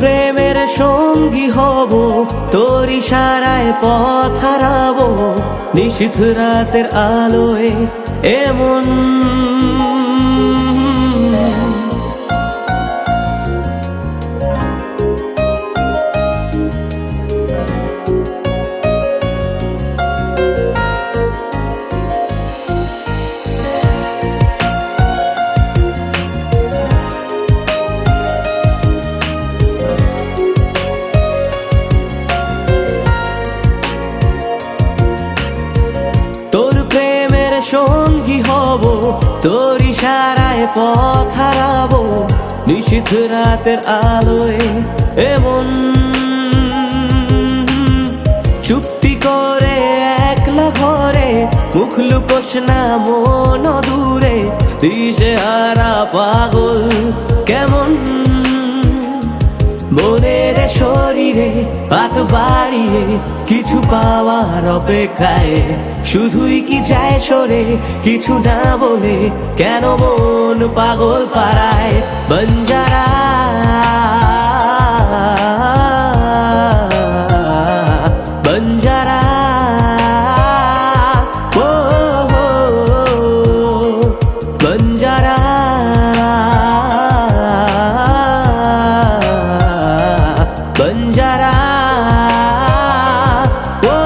প্রেমের সঙ্গী হব, তোর ইশারায় পথ হারাবো, নিশীথ রাতের আলোয় এমন। তোর প্রেমের সঙ্গী হব, তোর ইশারায় পথ হারাবো, নিশীথ রাতের আলোয় এমন। চুপটি করে একলা ঘরে, মুখ লুকোস না মন দূরে, দিশেহারা পাগল কেমন। মনের শরীরে হাত বাড়িয়ে কিছু পাওয়ার অপেক্ষায়, শুধুই কি যায় সরে কিছু না বলে, কেন মন পাগল পাড়ায়। বঞ্জারা বঞ্জারা ও বঞ্জারা বঞ্জারা ও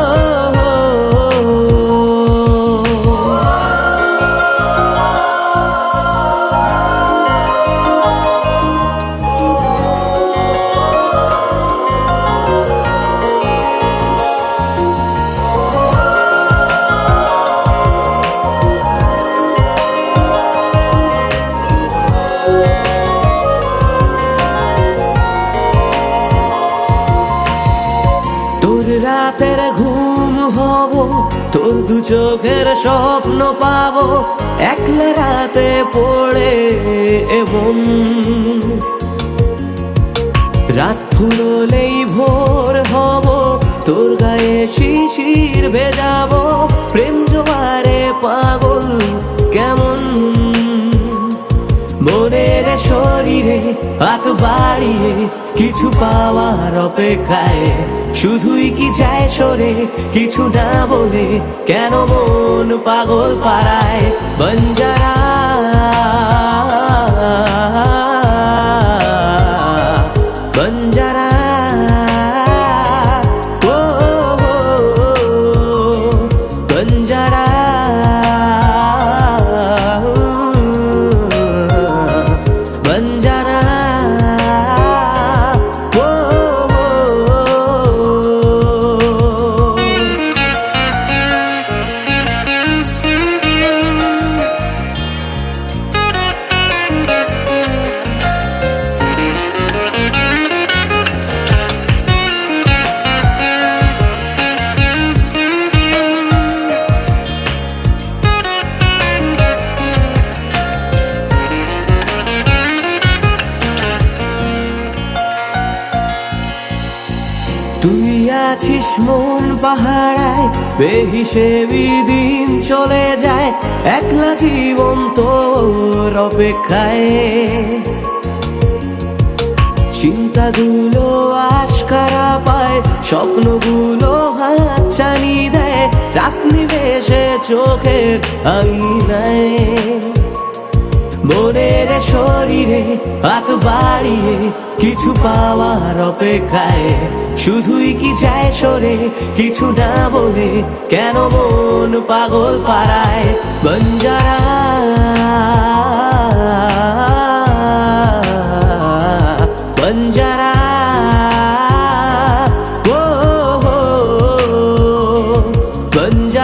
তোর রাতের ঘুম হব, তোর দু চোখের স্বপ্ন পাবো, একলা রাতে পড়ে এমন। রাত ফুরলেই ভোর হব, তোর গায়ে শিশির ভেজাবো, প্রেম জোয়ারে পাগল কেমন। মনের শরীরে হাত বাড়িয়ে কিছু পাওয়ার অপেক্ষায়, শুধুই কি যায় সরে কিছু না বলে, কেন মন পাগল পাড়ায়। বঞ্জারা বঞ্জারা ও বঞ্জারা বঞ্জারা ও তুই আছিস মন পাহাড়ায়, বেহিসেবি দিন চলে যায়, একলা জীবন তোর অপেক্ষায়। চিন্তাগুলো আশকারা পায়, স্বপ্নগুলো হাত ছানি দেয়, রাত নিবেশে চোখের আঙিনায়। মনের শরীরে হাত বাড়িয়ে কিছু পাওয়ার অপেক্ষায়, শুধুই কি যায় সরে কিছু না বলে, কেন মন পাগল পাড়ায়। বঞ্জারা বঞ্জারা ও বঞ্জারা